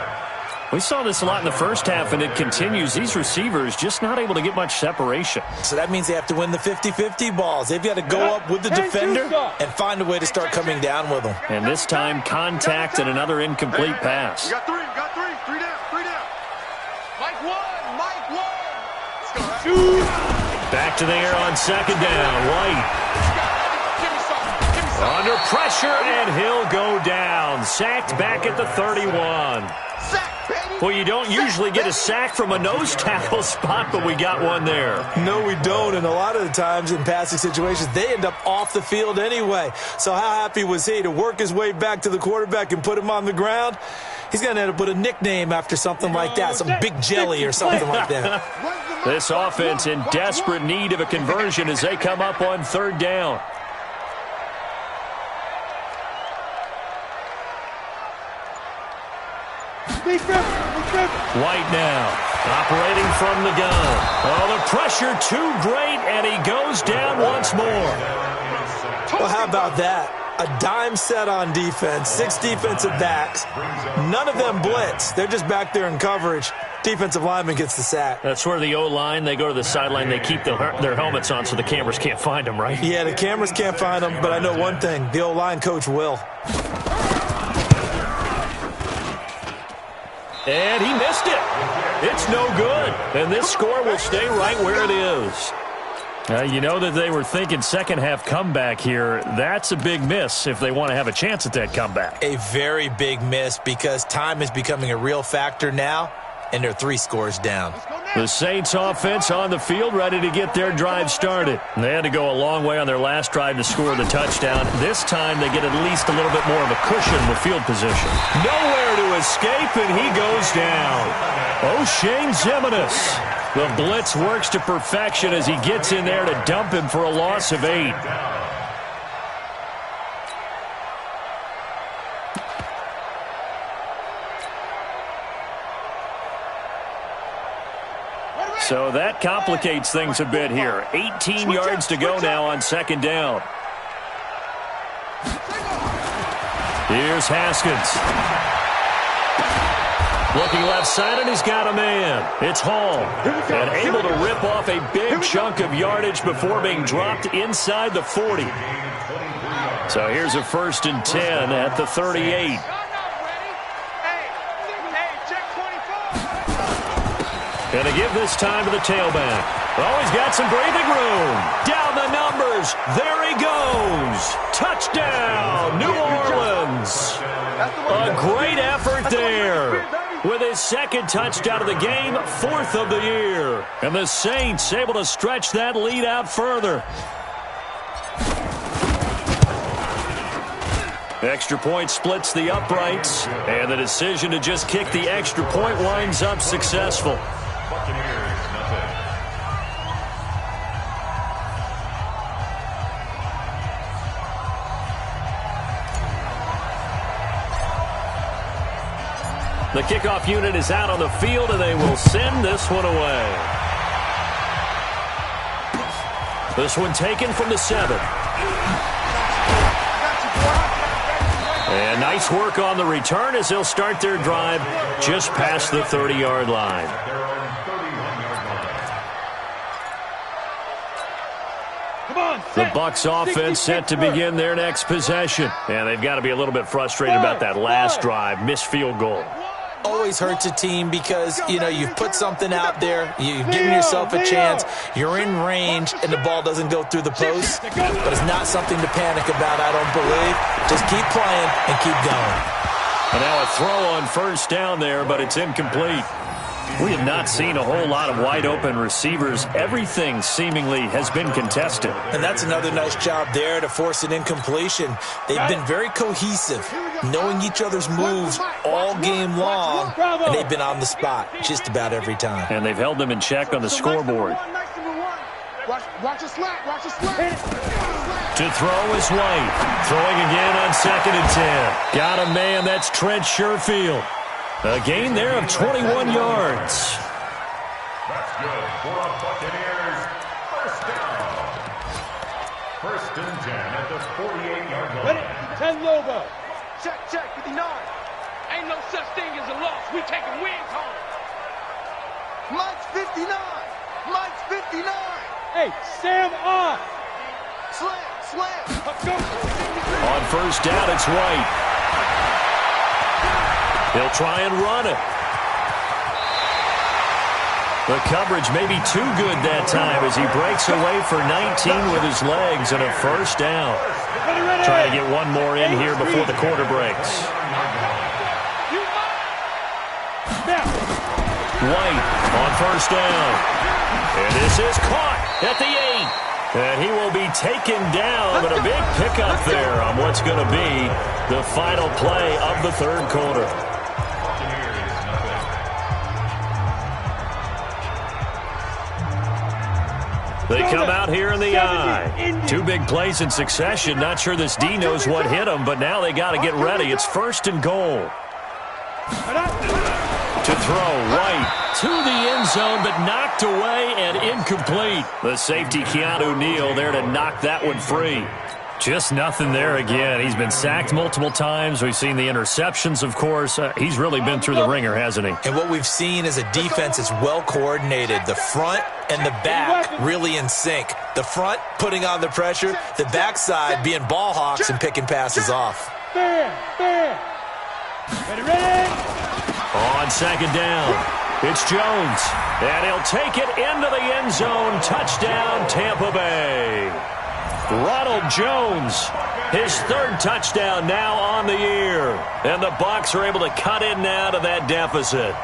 Speaker 2: We saw this a lot in the first half, and it continues. These receivers just not able to get much separation.
Speaker 5: So that means they have to win the 50-50 balls. They've got to go up with the defender and find a way to start coming down with them.
Speaker 2: And this time, contact and another incomplete pass.
Speaker 4: You got three. Three down. Mike one. Let's go.
Speaker 2: Back to the air on 2nd down. White Under pressure, and he'll go down. Sacked back at the 31. Well, you don't usually get a sack from a nose tackle spot, but we got one there.
Speaker 5: No, we don't, and a lot of the times in passing situations, they end up off the field anyway. So how happy was he to work his way back to the quarterback and put him on the ground? He's going to end up with a nickname after something like that, some Big Jelly or something like that.
Speaker 2: This offense in desperate need of a conversion as they come up on third down. White now, operating from the gun. Oh, the pressure too great, and he goes down once more.
Speaker 5: Well, how about that? A dime set on defense, 6 defensive backs. None of them blitz. They're just back there in coverage. Defensive lineman gets the sack.
Speaker 2: That's where the O-line, they go to the sideline, they keep their helmets on so the cameras can't find them, right?
Speaker 5: Yeah, the cameras can't find them, but I know one thing. The O-line coach will.
Speaker 2: And he missed it. It's no good. And this score will stay right where it is. You know that they were thinking second-half comeback here. That's a big miss if they want to have a chance at that comeback.
Speaker 5: A very big miss because time is becoming a real factor now, and they're 3 scores down.
Speaker 2: The Saints offense on the field ready to get their drive started. They had to go a long way on their last drive to score the touchdown. This time they get at least a little bit more of a cushion with field position. Nowhere to escape, and he goes down. O'Shane Zimenez. The blitz works to perfection as he gets in there to dump him for a loss of 8. So that complicates things a bit here. 18 yards to go now on second down. Here's Haskins. Looking left side, and he's got a man. It's Hall. And able to rip off a big chunk of yardage before being dropped inside the 40. So here's a 1st and 10 at the 38. Going to give this time to the tailback. Oh, he's got some breathing room. Down the numbers. There he goes. Touchdown, New Orleans. A great effort there. With his 2nd touchdown of the game, 4th of the year. And the Saints able to stretch that lead out further. Extra point splits the uprights, and the decision to just kick the extra point winds up successful. The kickoff unit is out on the field, and they will send this one away. This one taken from the 7. And nice work on the return as they'll start their drive just past the 30-yard line. The Bucs offense set to begin their next possession. And they've got to be a little bit frustrated about that last drive, missed field goal.
Speaker 5: Always hurts a team because, you know, you've put something out there, you've given yourself a chance, you're in range, and the ball doesn't go through the post. But it's not something to panic about, I don't believe. Just keep playing and keep going.
Speaker 2: And now a throw on 1st down there, but it's incomplete. We have not seen a whole lot of wide-open receivers. Everything seemingly has been contested.
Speaker 5: And that's another nice job there to force an incompletion. They've been very cohesive, knowing each other's moves all game long, and they've been on the spot just about every time.
Speaker 2: And they've held them in check on the scoreboard.
Speaker 4: Watch a slat. Watch a slat.
Speaker 2: To throw is White. Throwing again on 2nd and 10. Got a man, that's Trent Sherfield. A gain there of 21 yards.
Speaker 6: That's good for a Buccaneers 1st down. 1st and 10 at the 48-yard line.
Speaker 3: Ready? 10 Lobo.
Speaker 4: Check, 59.
Speaker 7: Ain't no such thing as a loss. We taking wins home.
Speaker 4: Mike's 59. Mike's 59.
Speaker 3: Hey, Sam off.
Speaker 4: Slam.
Speaker 3: Let's go.
Speaker 2: On 1st down, it's White. He'll try and run it. The coverage may be too good that time as he breaks away for 19 with his legs and a 1st down. Trying to get one more in here before the quarter breaks. White on first down. And this is caught at the 8. And he will be taken down, but a big pickup there on what's going to be the final play of the third quarter. They come out here in the I. 2 big plays in succession. Not sure this D knows what hit them, but now they got to get ready. It's first and goal. To throw, White to the end zone, but knocked away and incomplete. The safety, Keanu Neal, there to knock that one free. Just nothing there again. He's been sacked multiple times. We've seen the interceptions, of course. He's really been through the ringer, hasn't he?
Speaker 5: And what we've seen is a defense that's well coordinated. The front and the back really in sync. The front putting on the pressure, the backside being ball hawks and picking passes off.
Speaker 3: Ready.
Speaker 2: On second down, it's Jones. And he'll take it into the end zone. Touchdown, Tampa Bay. Ronald Jones, his 3rd touchdown now on the year. And the Bucs are able to cut in now to that deficit.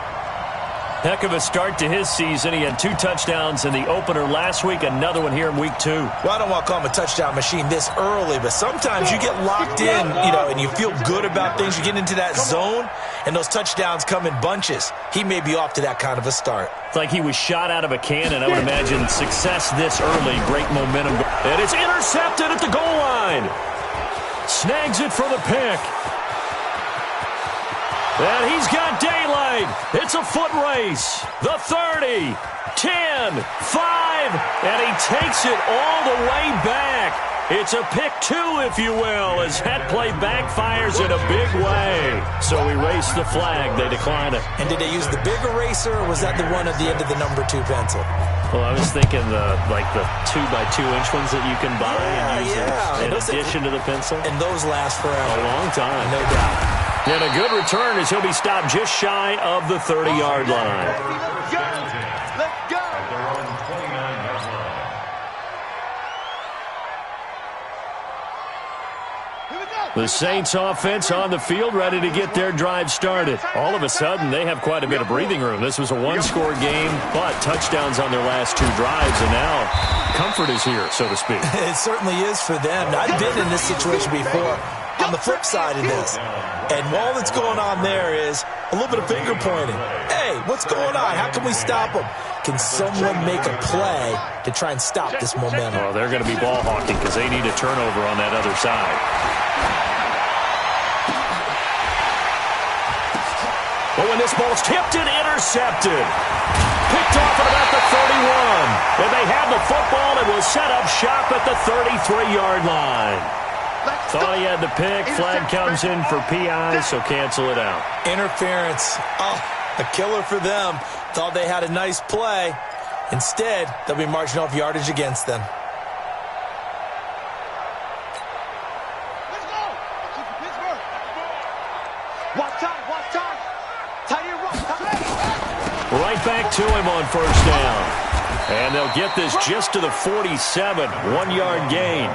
Speaker 2: Heck of a start to his season. He had 2 touchdowns in the opener last week, another one here in week 2.
Speaker 5: Well, I don't want to call him a touchdown machine this early, but sometimes you get locked in, and you feel good about things. You get into that zone, and those touchdowns come in bunches. He may be off to that kind of a start.
Speaker 2: It's like he was shot out of a cannon. I would imagine success this early, great momentum. And it's intercepted at the goal line. Snags it for the pick. And he's got daylight. It's a foot race. The 30, 10, 5, and he takes it all the way back. It's a pick 2, if you will, as that play backfires in a big way. So erase the flag. They decline it.
Speaker 5: And did they use the big eraser, or was that the one at the end of the number 2 pencil?
Speaker 2: Well, I was thinking the 2-by-2-inch ones that you can buy and use in addition to the pencil.
Speaker 5: And those last forever.
Speaker 2: A long time.
Speaker 5: No doubt.
Speaker 2: And a good return as he'll be stopped just shy of the 30-yard line.
Speaker 4: Let's go.
Speaker 2: The Saints offense on the field, ready to get their drive started. All of a sudden, they have quite a bit of breathing room. This was a 1-score game, but touchdowns on their last 2 drives, and now comfort is here, so to speak.
Speaker 5: It certainly is for them. I've been in this situation before on the flip side of this. And all that's going on there is a little bit of finger pointing. Hey, what's going on? How can we stop them? Can someone make a play to try and stop this momentum?
Speaker 2: Well, they're going to be ball hawking because they need a turnover on that other side. But when this ball's tipped and intercepted, picked off at about the 31. And they have the football and will set up shop at the 33-yard line. Thought he had the pick. Flag comes in for PI, so cancel it out.
Speaker 5: Interference. Oh, a killer for them. Thought they had a nice play. Instead, they'll be marching off yardage against them.
Speaker 4: Let's go. Pittsburgh. Watch time. Tight end run.
Speaker 2: Right back to him on first down. And they'll get this just to the 47. 1-yard gain.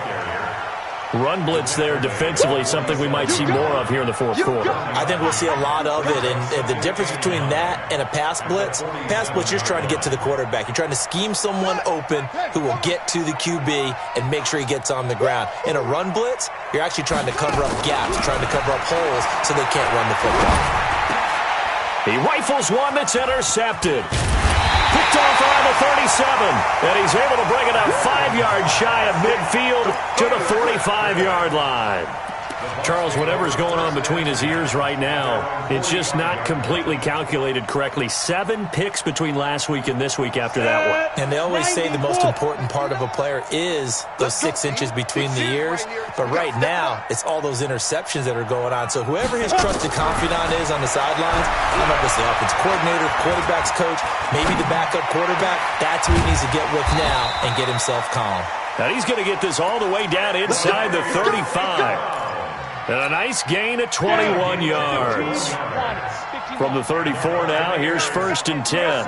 Speaker 2: Run blitz there defensively, something we might see more of here in the fourth quarter.
Speaker 5: I think we'll see a lot of it, and the difference between that and a pass blitz, you're trying to get to the quarterback. You're trying to scheme someone open who will get to the QB and make sure he gets on the ground. In a run blitz, you're actually trying to cover up gaps, trying to cover up holes so they can't run the football.
Speaker 2: He rifles one that's intercepted. Picked off around the 37, and he's able to bring it up 5 yards shy of midfield to the 45-yard line. Charles, whatever's going on between his ears right now, it's just not completely calculated correctly. 7 picks between last week and this week after that one.
Speaker 5: And they always say the most important part of a player is those 6 inches between the ears. But right now, it's all those interceptions that are going on. So whoever his trusted confidant is on the sidelines, I don't know if it's the offensive coordinator, quarterback's coach, maybe the backup quarterback, that's who he needs to get with now and get himself calm.
Speaker 2: Now he's going to get this all the way down inside the 35. And a nice gain of 21 yards. From the 34 now, here's first and 10.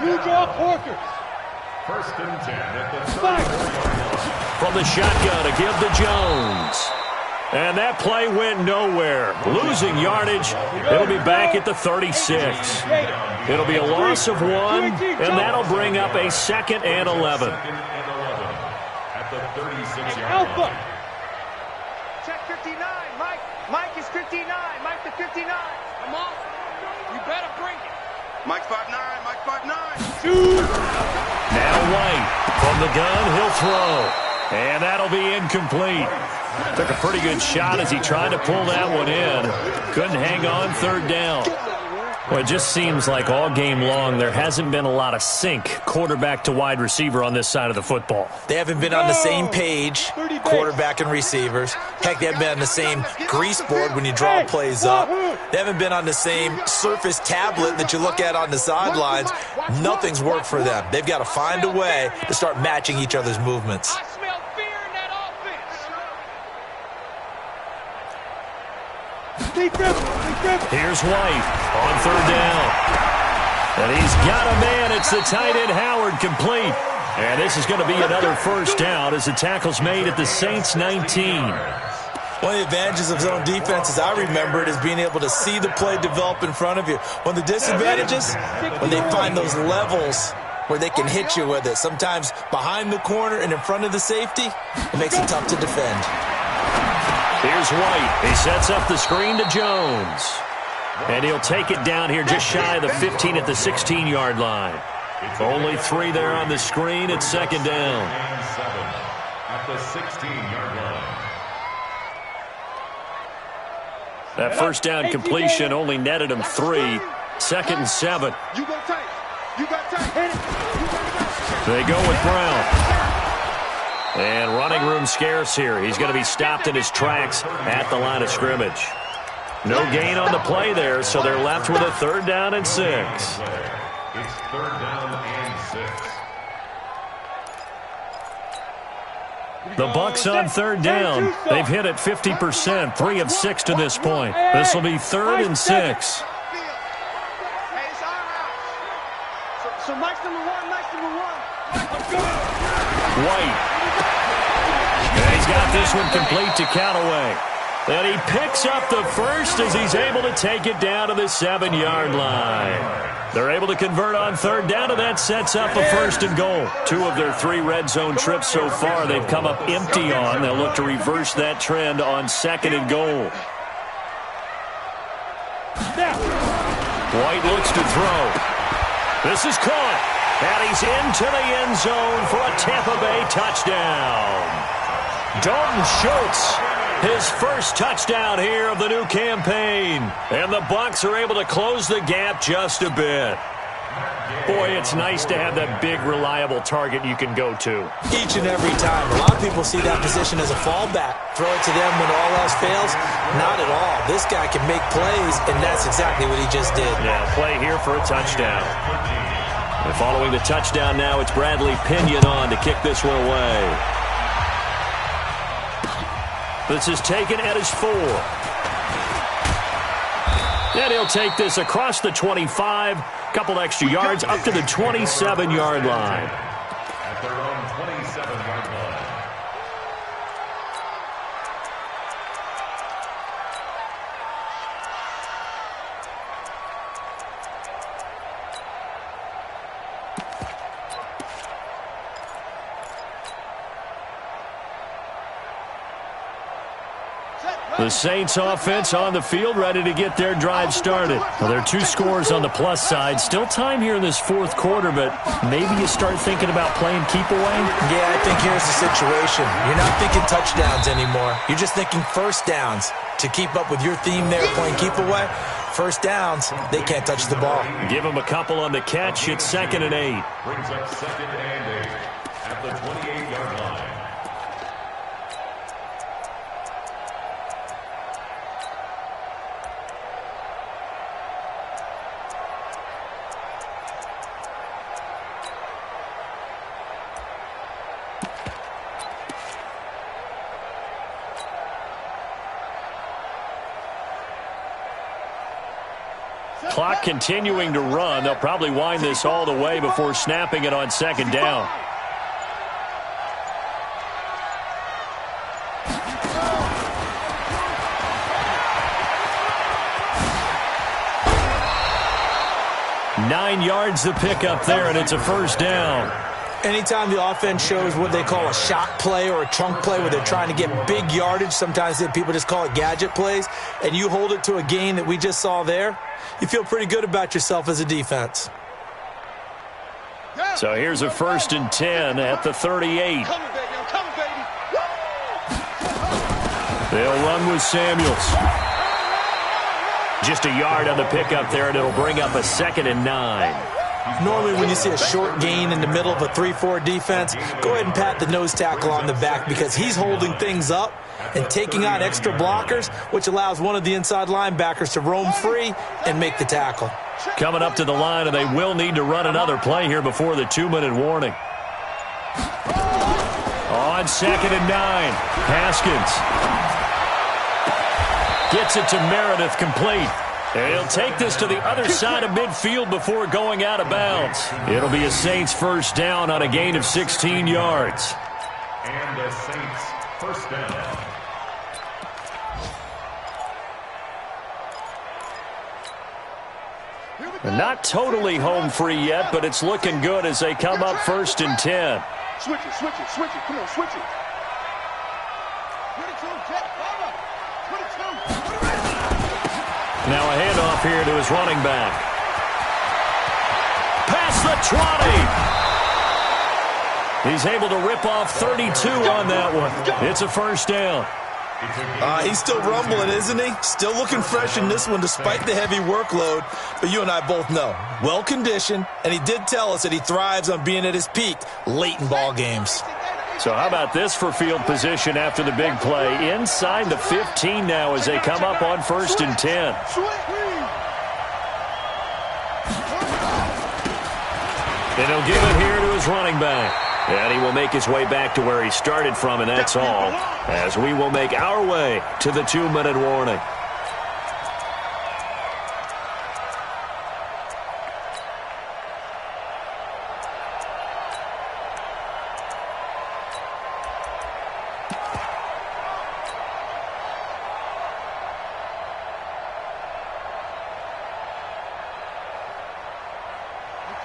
Speaker 6: First and 10 at the 34-yard line.
Speaker 2: From the shotgun to give to Jones. And that play went nowhere. Losing yardage. It'll be back at the 36. It'll be a loss of 1, and that'll bring up a 2nd and 11.
Speaker 6: At the 36-yard
Speaker 3: Alpha.
Speaker 6: line.
Speaker 4: Check 59. Mike. Mike is 59. Mike the 59.
Speaker 7: Come on. You better bring it.
Speaker 4: Mike 5'9". Mike 5'9".
Speaker 3: Shoot.
Speaker 2: Now White from the gun. He'll throw. And that'll be incomplete. Took a pretty good shot as he tried to pull that one in. Couldn't hang on 3rd down. Well, it just seems like all game long there hasn't been a lot of sync quarterback to wide receiver on this side of the football.
Speaker 5: They haven't been on the same page, quarterback and receivers. Heck, they haven't been on the same grease board when you draw plays up. They haven't been on the same Surface tablet that you look at on the sidelines. Nothing's worked for them. They've got to find a way to start matching each other's movements.
Speaker 7: I smell fear in that offense.
Speaker 2: Here's White on 3rd down. And he's got a man. It's the tight end Howard, complete. And this is going to be another 1st down as the tackle's made at the Saints 19.
Speaker 5: One of the advantages of zone defense, as I remember it, is being able to see the play develop in front of you. One of the disadvantages, when they find those levels where they can hit you with it. Sometimes behind the corner and in front of the safety, it makes it tough to defend.
Speaker 2: Here's White. He sets up the screen to Jones. And he'll take it down here just shy of the 15 at the 16-yard line. Only 3 there on the screen. It's 2nd down.
Speaker 6: At the 16-yard line.
Speaker 2: That 1st down completion only netted him 3. 2nd and 7.
Speaker 4: You go tight. You got tight. Hit it.
Speaker 2: They go with Brown. And running room scarce here. He's going to be stopped in his tracks at the line of scrimmage. No gain on the play there, so they're left with a 3rd down and 6.
Speaker 6: It's 3rd down and 6.
Speaker 2: The Bucs on 3rd down. They've hit it 50%, 3 of 6 to this point. This will be 3rd and 6.
Speaker 4: Hey, it's our house. So Mike's number 1. Mike's number 1.
Speaker 2: White. And he's got this one complete to Callaway. And he picks up the 1st as he's able to take it down to the 7-yard line. They're able to convert on 3rd down, and that sets up a 1st and goal. 2 of their 3 red zone trips so far they've come up empty on. They'll look to reverse that trend on 2nd and goal. White looks to throw. This is caught. And he's into the end zone for a Tampa Bay touchdown. Dalton Schultz, his 1st touchdown here of the new campaign. And the Bucs are able to close the gap just a bit. Boy, it's nice to have that big, reliable target you can go to.
Speaker 5: Each and every time. A lot of people see that position as a fallback. Throw it to them when all else fails. Not at all. This guy can make plays, and that's exactly what he just did.
Speaker 2: Yeah, play here for a touchdown. And following the touchdown now, it's Bradley Pinion on to kick this one away. This is taken at his 4. And he'll take this across the 25. Couple extra yards up to the 27-yard line.
Speaker 6: At their own 27-yard line.
Speaker 2: The Saints offense on the field, ready to get their drive started. Well, there are 2 scores on the plus side. Still time here in this 4th quarter, but maybe you start thinking about playing keep away?
Speaker 5: Yeah, I think here's the situation. You're not thinking touchdowns anymore. You're just thinking 1st downs. To keep up with your theme there, playing keep away, 1st downs, they can't touch the ball.
Speaker 2: Give them a couple on the catch. It's 2nd and 8.
Speaker 6: Brings up 2nd and 8 at the 28-yard line.
Speaker 2: Clock continuing to run. They'll probably wind this all the way before snapping it on 2nd down. 9 yards the pickup there, and it's a first down.
Speaker 5: Anytime the offense shows what they call a shot play or a chunk play where they're trying to get big yardage, sometimes people just call it gadget plays, and you hold it to a gain that we just saw there, you feel pretty good about yourself as a defense.
Speaker 2: So here's a 1st and 10 at the 38. They'll run with Samuels. Just a yard on the pickup there, and it'll bring up a 2nd and 9.
Speaker 5: Normally when you see a short gain in the middle of a 3-4 defense, go ahead and pat the nose tackle on the back because he's holding things up and taking on extra blockers, which allows one of the inside linebackers to roam free and make the tackle.
Speaker 2: Coming up to the line, and they will need to run another play here before the 2-minute warning. On 2nd and 9, Haskins gets it to Meredith, complete. And he'll take this to the other side of midfield before going out of bounds. It'll be a Saints first down on a gain of 16 yards.
Speaker 6: And the Saints first down.
Speaker 2: Not totally home free yet, but it's looking good as they come up 1st and 10.
Speaker 4: Switch it, switch it, switch it. Come on, switch it.
Speaker 2: Now a handoff here to his running back. Past the 20. He's able to rip off 32 on that one. It's a first down.
Speaker 5: He's still rumbling, isn't he? Still looking fresh in this one despite the heavy workload. But you and I both know, well-conditioned, and he did tell us that he thrives on being at his peak late in ball games.
Speaker 2: So how about this for field position after the big play? Inside the 15 now as they come up on 1st and 10. And he'll give it here to his running back. And he will make his way back to where he started from, and that's all, as we will make our way to the 2-minute warning.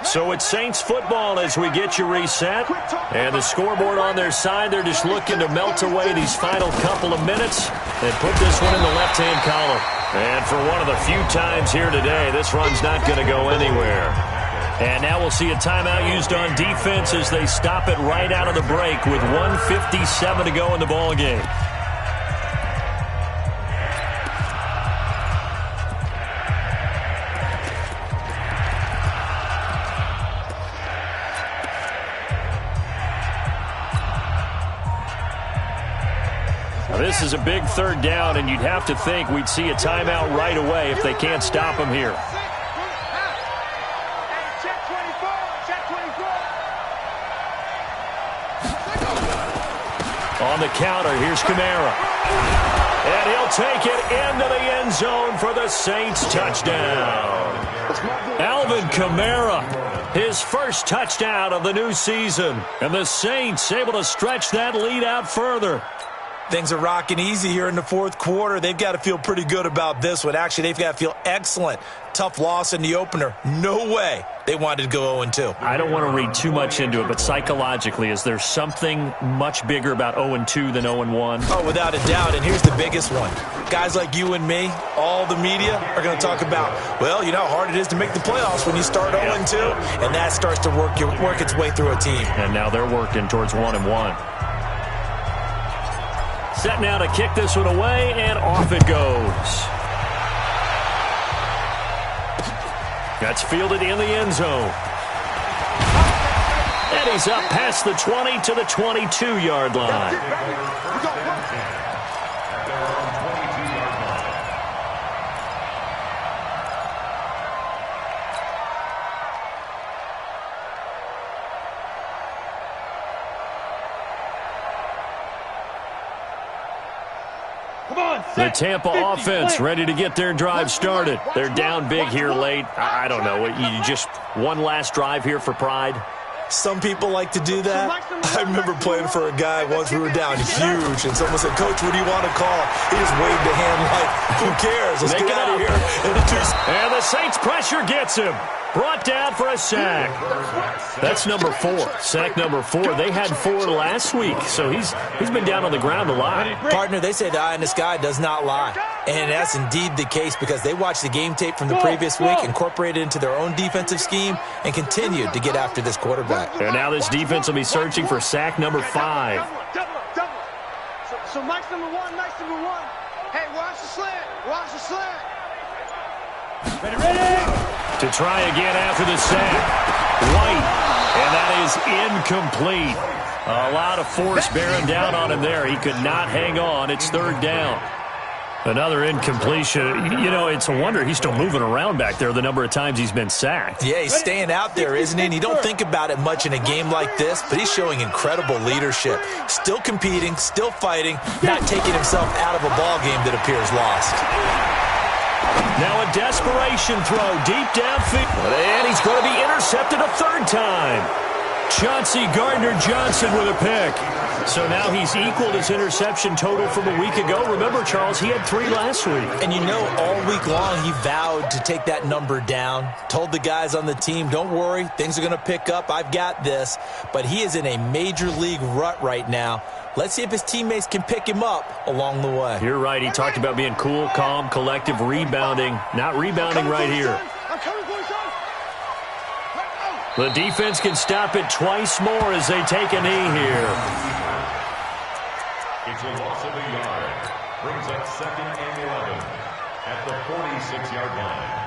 Speaker 2: So it's Saints football as we get you reset. And the scoreboard on their side, they're just looking to melt away these final couple of minutes and put this one in the left-hand column. And for one of the few times here today, this run's not going to go anywhere. And now we'll see a timeout used on defense as they stop it right out of the break with 1:57 to go in the ballgame. This is a big 3rd down, and you'd have to think we'd see a timeout right away if they can't stop him here. On the counter, here's Kamara. And he'll take it into the end zone for the Saints touchdown. Alvin Kamara, his first touchdown of the new season. And the Saints able to stretch that lead out further.
Speaker 5: Things are rocking easy here in the 4th quarter. They've got to feel pretty good about this one. Actually, they've got to feel excellent. Tough loss in the opener. No way they wanted to go 0-2.
Speaker 2: I don't want to read too much into it, but psychologically, is there something much bigger about 0-2 than 0-1?
Speaker 5: Oh, without a doubt, and here's the biggest one. Guys like you and me, all the media, are going to talk about, well, you know how hard it is to make the playoffs when you start 0-2, and that starts to work its way through a team.
Speaker 2: And now they're working towards 1-1. Set now to kick this one away, and off it goes. That's fielded in the end zone. And he's up past the 20 to the 22-yard line. The Tampa offense ready to get their drive started. They're down big here late. I don't know. You just one last drive here for pride?
Speaker 5: Some people like to do that. I remember playing for a guy once. We were down huge, and someone said, "Coach, what do you want to call?" He just waved a hand like, "Who cares? Let's get out of here."
Speaker 2: And the Saints pressure gets him. Brought down for a sack. That's number 4. Sack number 4. They had 4 last week, so he's been down on the ground a lot.
Speaker 5: Partner, they say the eye in the sky does not lie. And that's indeed the case because they watched the game tape from the previous week, incorporated it into their own defensive scheme, and continued to get after this quarterback.
Speaker 2: And now this defense will be searching for sack number 5.
Speaker 4: Double. So Mike's number 1, Hey, watch the slant.
Speaker 3: Ready.
Speaker 2: To try again after the sack. White. And that is incomplete. A lot of force bearing down on him there. He could not hang on. It's 3rd down. Another incompletion. You know, it's a wonder he's still moving around back there the number of times he's been sacked.
Speaker 5: Yeah, he's staying out there, isn't he? And you don't think about it much in a game like this, but he's showing incredible leadership. Still competing, still fighting, not taking himself out of a ball game that appears lost.
Speaker 2: Now a desperation throw deep downfield. And he's going to be intercepted a 3rd time. Chauncey Gardner-Johnson with a pick. So now he's equaled his interception total from a week ago. Remember, Charles, he had 3 last week.
Speaker 5: And you know, all week long he vowed to take that number down. Told the guys on the team, don't worry, things are going to pick up. I've got this. But he is in a major league rut right now. Let's see if his teammates can pick him up along the way.
Speaker 2: You're right. He talked about being cool, calm, collective, rebounding. Not rebounding right here. The defense can stop it twice more as they take a knee here.
Speaker 6: It's a loss of a yard. Brings up 2nd and 11 at the 46-yard line.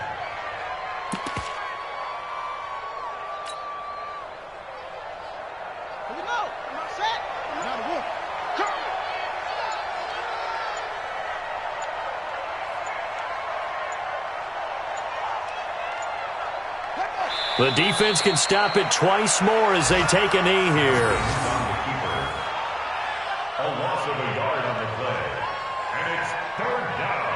Speaker 2: The defense can stop it twice more as they take a knee here.
Speaker 6: A loss of a yard on the play. And it's 3rd down.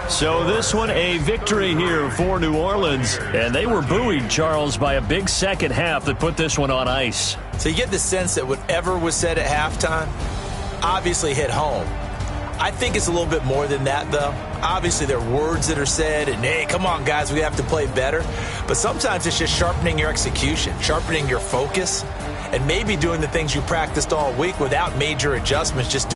Speaker 2: So this one a victory here for New Orleans. And they were buoyed, Charles, by a big second half that put this one on ice.
Speaker 5: So you get the sense that whatever was said at halftime obviously hit home. I think it's a little bit more than that, though. Obviously, there are words that are said, and, hey, come on, guys, we have to play better. But sometimes it's just sharpening your execution, sharpening your focus, and maybe doing the things you practiced all week without major adjustments, just